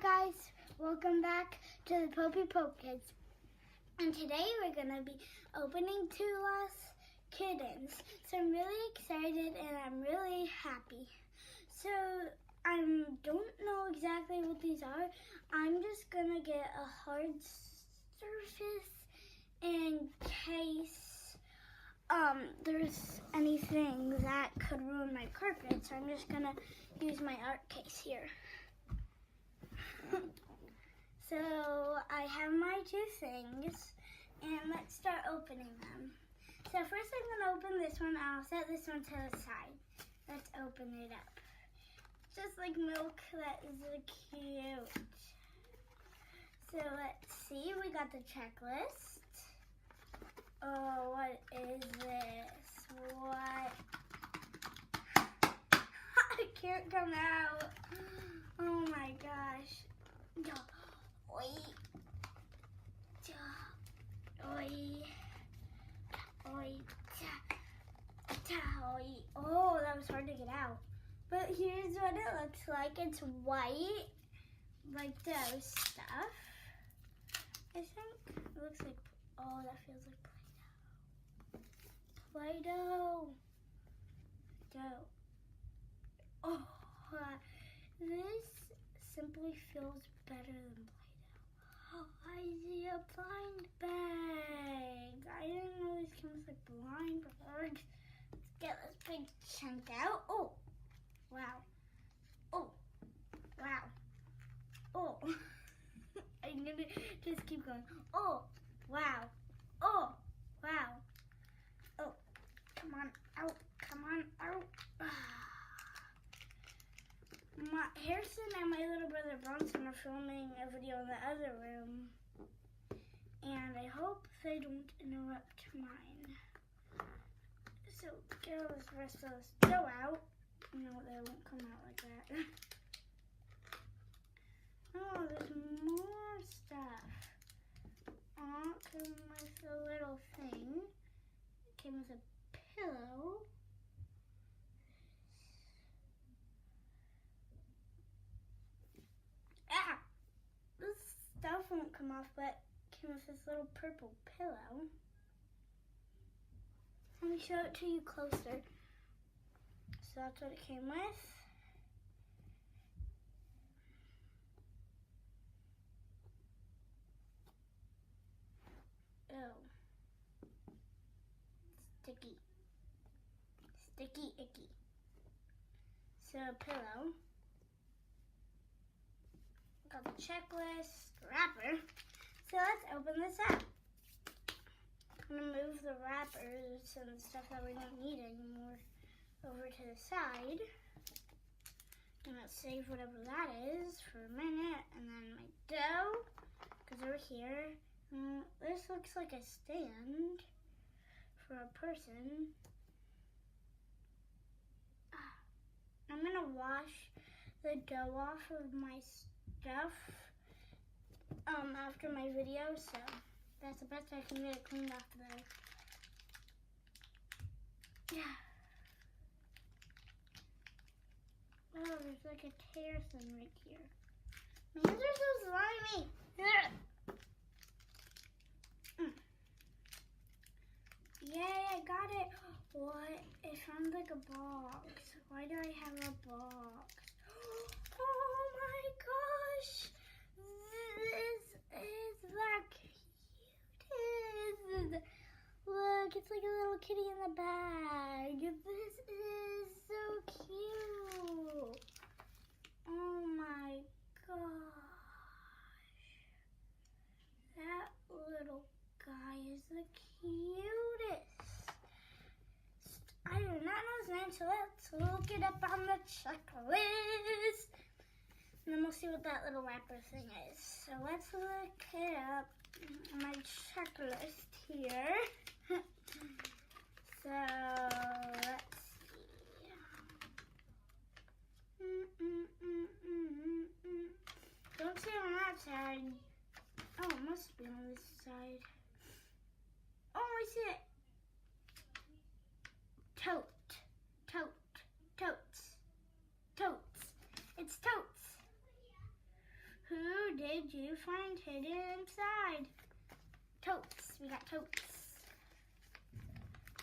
guys, welcome back to the Popey Pope Kids. And today we're going to be opening 2 lost kittens. So I'm really excited and I'm really happy. So I don't know exactly what these are. I'm just going to get a hard surface in case there's anything that could ruin my carpet. So I'm just going to use my art case here. So I have my 2 things, and let's start opening them. So first I'm going to open this one. I'll set this one to the side. Let's open it up. Just like milk, that is really cute. So let's see, we got the checklist. Oh, what is this? What? I can't come out. Oh my gosh. Oi. Oi. Oi. Oi. Oh, that was hard to get out. But here's what it looks like. It's white, like those stuff. I think it looks like, oh, that feels like Play-Doh. Play-Doh. Oh, this simply feels better than Play-Doh. Oh, I see a blind bag. I didn't know these came with like blind bags. Let's get this big chunk out. Oh, wow. Oh, wow. Oh, I'm gonna just keep going. Oh, wow. Oh, wow. Oh, come on out. Come on out. Harrison and my little brother Bronson are filming a video in the other room, and I hope they don't interrupt mine. So get all this rest of this dough out. No, they won't come out like that. Oh, there's more stuff. Oh, it came with a little thing. It came with a pillow. Stuff won't come off, but it came with this little purple pillow. Let me show it to you closer. So that's what it came with. Oh. Sticky. Sticky icky. So a pillow. Got the checklist, wrapper. So let's open this up. I'm gonna move the wrappers and the stuff that we don't need anymore over to the side. I'm gonna save whatever that is for a minute, and then my dough goes over here. This looks like a stand for a person. I'm gonna wash the dough off of my stuff after my video, so that's the best I can get it cleaned off though. Yeah. Oh, there's like a tear thing right here. My hands are so slimy. Yay, I got it. What? It sounds like a box. Why do I have a box? Oh my gosh. This is the cutest. Look, it's like a little kitty in the bag. This is so cute. Oh my gosh. That little guy is the cutest. I do not know his name, so let's look it up on the checklist. And then we'll see what that little wrapper thing is. So let's look it up on my checklist here. So let's see. Don't see it on that side. Oh, it must be on this side. Oh, I see it. Tote, totes. It's totes. Who did you find hidden inside? Totes. We got Totes.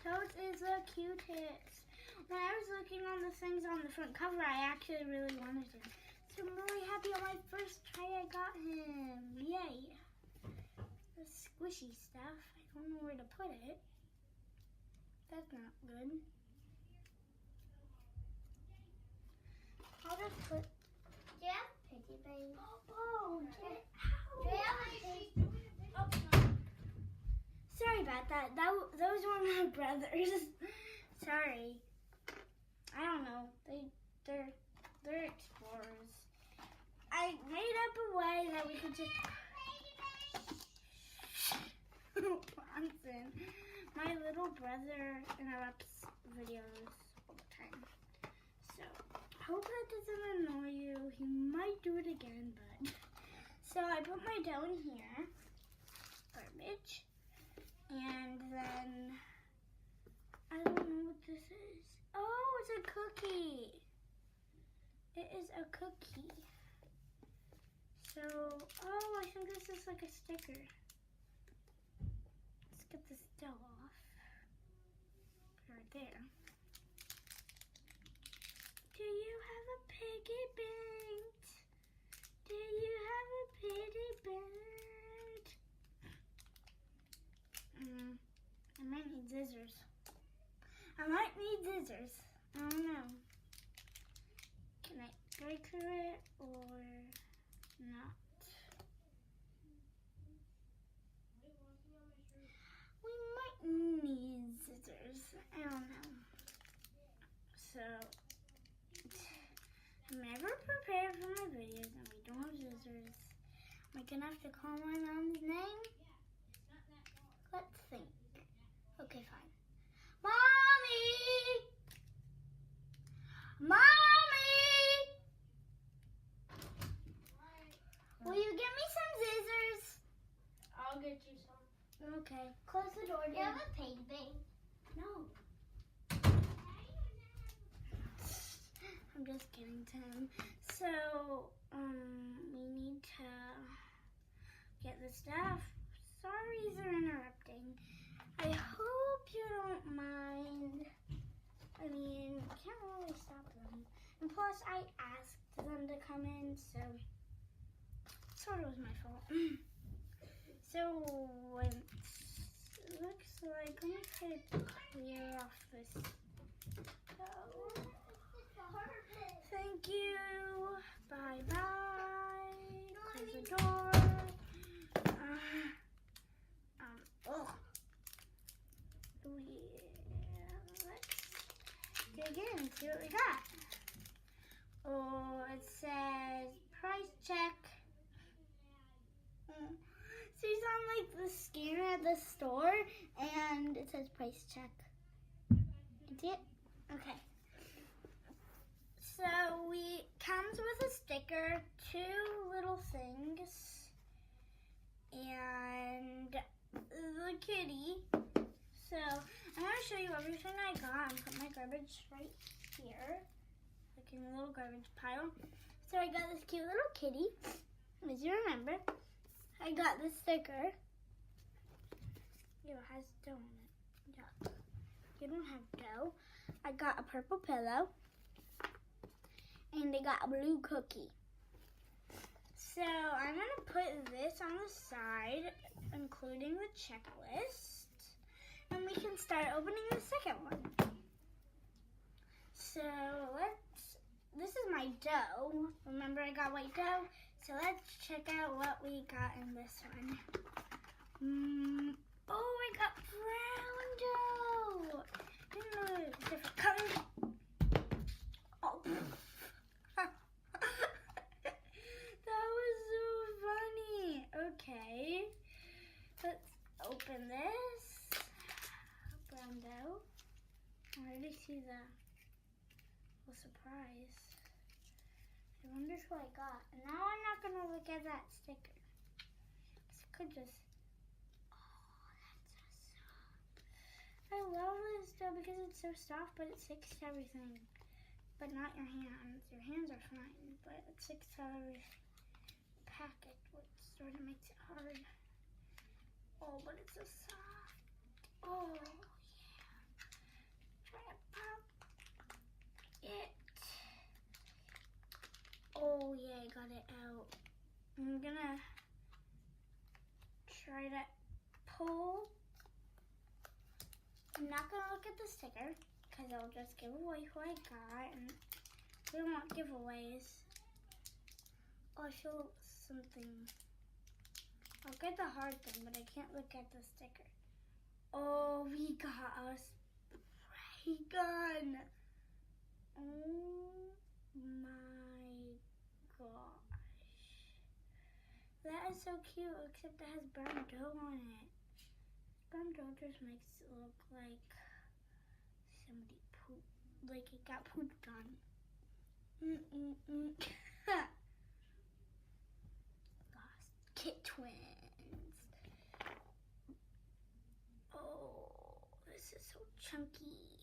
Totes is the cutest. When I was looking on the things on the front cover, I actually really wanted him. So I'm really happy on my first try I got him. Yay. The squishy stuff. I don't know where to put it. That's not good. I'll just put... Yeah, Piggy Bank. Oh, get it out. Oh. Sorry about that. Those were my brothers. Sorry. I don't know. They're explorers. I made up a way that we could just... Bronson. My little brother interrupts videos all the time. So, hope that doesn't annoy you. He might do it again, but... So, I put my dough in here. Garbage. And then... I don't know what this is. Oh, it's a cookie. It is a cookie. So, oh, I think this is like a sticker. Let's get this dough off. Right there. Do you have a piggy bank? Do you have a piggy bank? I might need scissors. I might need scissors. I don't know. Can I break through it or not? We might need scissors. I don't know. So, I'm never prepared for my videos and we don't have scissors. Am I gonna have to call my mom's name? Let's think. Okay, fine. Mommy! Mommy! Will you give me some scissors? I'll get you some. Okay. Close the door. Do you have a Piggy Bank? No. I'm just kidding, Tim. So, we need to get the stuff. Sorry they're interrupting. I hope you don't mind. I mean, can't really stop them. And plus, I asked them to come in, so it sort of was my fault. So, it looks like, let me try to clear off this. Thank you. Bye-bye. Close the door. Oh. Let's dig in, see what we got. Oh, it says price check. So he's on like the scanner at the store and it says price check. Is it? Okay. So comes with a sticker, 2 little things, and the kitty. So I'm going to show you everything I got and put my garbage right here, like in a little garbage pile. So I got this cute little kitty, as you remember. I got this sticker. Ew, it has dough on it. Yuck. You don't have dough. I got a purple pillow. And they got a blue cookie. So I'm going to put this on the side, including the checklist. And we can start opening the second one. So this is my dough. Remember I got white dough? So let's check out what we got in this one. Oh, I got brown dough. Didn't know it was different colors. Oh. That was so funny. Okay. Let's open this. Brown dough. I already see the surprise. I wonder who I got. And now I'm not going to look at that sticker. This could just... Oh, that's so soft. I love this dough because it's so soft, but it sticks to everything. But not your hands. Your hands are fine, but it sticks to every packet. sort of makes it hard. Oh, but it's so soft. Oh, yeah. Try to pop it. Oh, yeah, I got it out. I'm gonna try to pull. I'm not gonna look at the sticker because I'll just give away who I got, and we don't want giveaways. Oh, I feel something. I'll get the hard thing, but I can't look at the sticker. Oh, we got a spray gun. Oh my gosh. That is so cute, except it has brown dough on it. Brown dough just makes it look like somebody pooped, like it got pooped on. Lost Kit Twins. Oh, this is so chunky.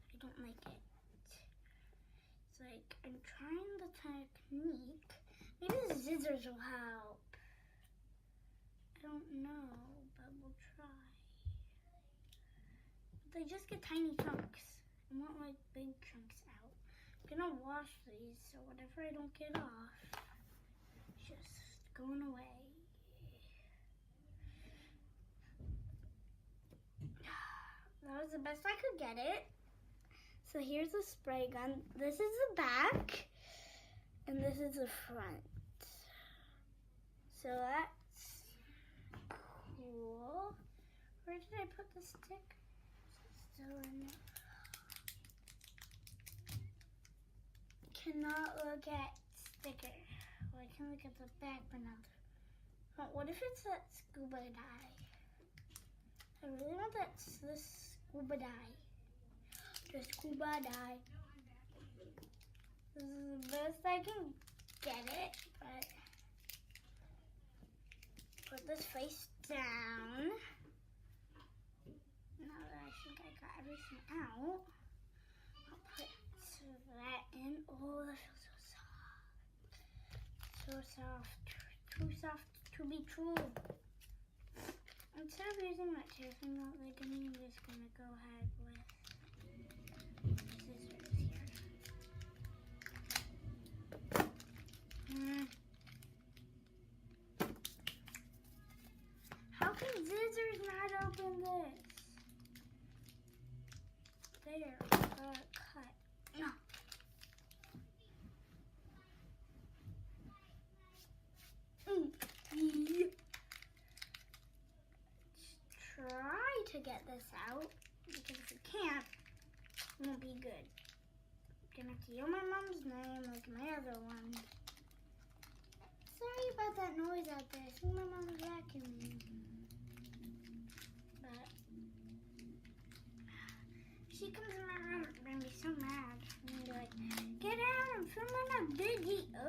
I don't like it. It's like I'm trying the technique. Maybe the scissors will help. I don't know, but we'll try. They just get tiny chunks. I want like big chunks out. I'm gonna wash these so whatever I don't get off, it's just going away. That was the best I could get it. So here's the spray gun. This is the back, and this is the front. So that's cool. Where did I put the stick? Still in there. Cannot look at sticker. Well, I can look at the back, but not the front. What if it's that scuba dye? I really want this scuba dye. The scuba dye. This is the best I can get it, but put this face down. Now that I think I got everything out, I'll put that in. Oh, that feels so soft. So soft. Too soft to be true. Instead of using that tearing out like I'm just gonna go ahead with scissors here. How can scissors not open this? There, cut. No. Yeah. Try to get this out, because if you can't, it won't be good. I'm gonna have to yell my mom's name like my other one. Sorry about that noise out there. I think my mom's vacuuming. But if she comes in my room, I'm gonna be so mad. I'm gonna be like, get out, I'm filming a video.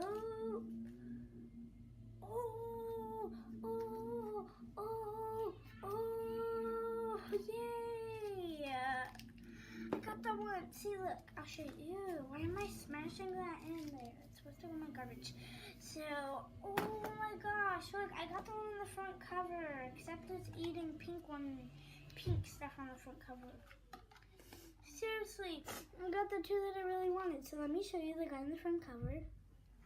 Oh. Oh, oh, oh, oh, yay! I got that one. See, look, I'll show you. Why am I smashing that in there? It's supposed to go in my garbage. So, oh my gosh, look, I got the one on the front cover, except it's eating pink stuff on the front cover. Seriously, I got the two that I really wanted. So let me show you the guy on the front cover.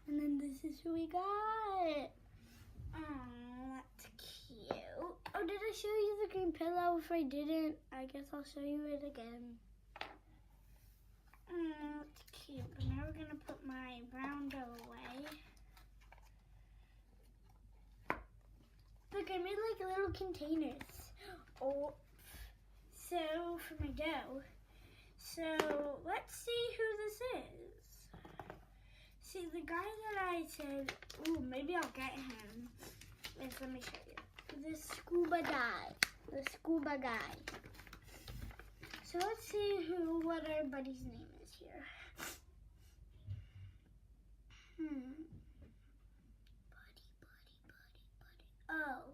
And then this is who we got. Oh, that's cute. Oh, did I show you the green pillow? If I didn't, I guess I'll show you it again. Oh, that's cute. But now we're going to put my brown dough away. Look, I made like little containers. Oh, so for my dough. So let's see who this is. See, the guy that I said, ooh, maybe I'll get him. Wait, let me show you. The scuba guy. The scuba guy. So let's see what everybody's name is here. Buddy. Oh.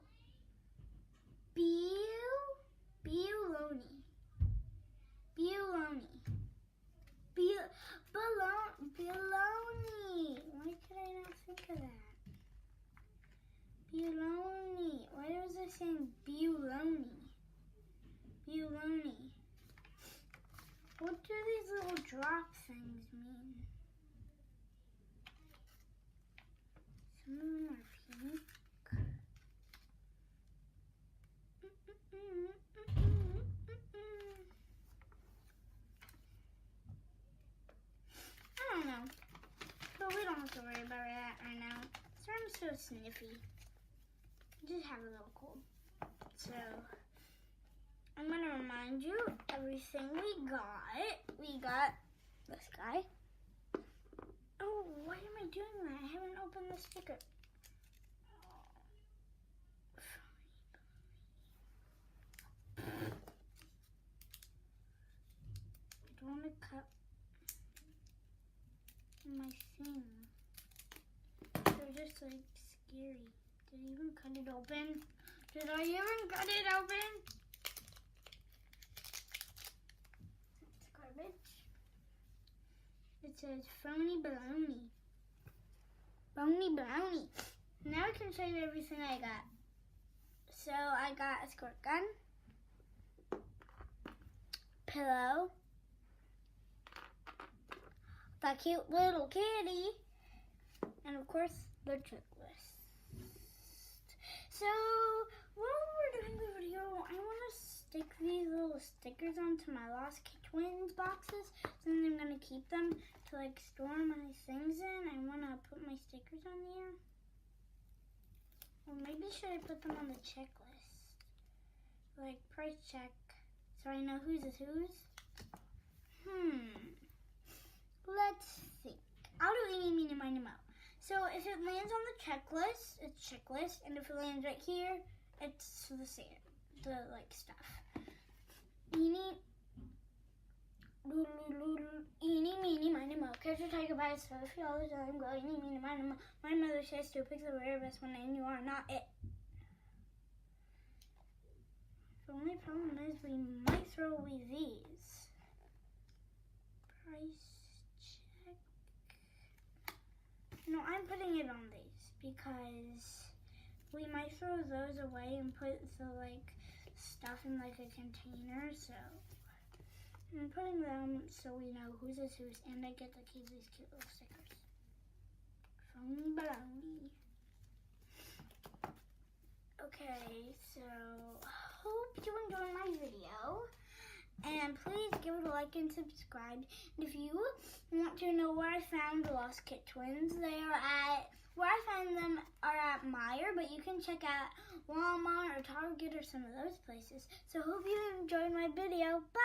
Bioloni. Baloney. Why could I not think of that? Baloney. saying Buloni? Buloni. What do these little drop things mean? Some of them are pink. I don't know. But we don't have to worry about that right now. So I'm so sniffy. Just have a little cold. So I'm gonna remind you everything we got. We got this guy. Oh, why am I doing that? I haven't opened the sticker. I don't want to cut my thing. They're just like scary. Did I even cut it open? Did I even cut it open? It's garbage. It says phony baloney. Phony baloney. Now I can show you everything I got. So I got a squirt gun, pillow, that cute little kitty, and of course the checklist. So while we're doing the video, I want to stick these little stickers onto my Lost Kit Twins boxes, so then I'm going to keep them to like store my things in. I want to put my stickers on here. Or maybe should I put them on the checklist? Like price check, so I know whose is whose? Let's think. I'll do eeny, meeny, miny, moe. So if it lands on the checklist, it's checklist, and if it lands right here, it's the same, the like stuff. Eeny, meeny, miny, moe. Catch a tiger by its tail, all the time, go eeny, meeny, miny, moe. My mother says to pick the very best one, and you are not it. The only problem is we might throw away these. Price check. No, I'm putting it on these because we might throw those away and put the like stuff in like a container. So I'm putting them so we know whose is whose, and I get to keep these cute little stickers. Phony baloney. Okay, so hope you enjoyed my video, and please give it a like and subscribe. And if you want to know where I found the Lost Kit Twins, where I found them are at Meijer, but you can check out Walmart or Target or some of those places. So hope you enjoyed my video. Bye!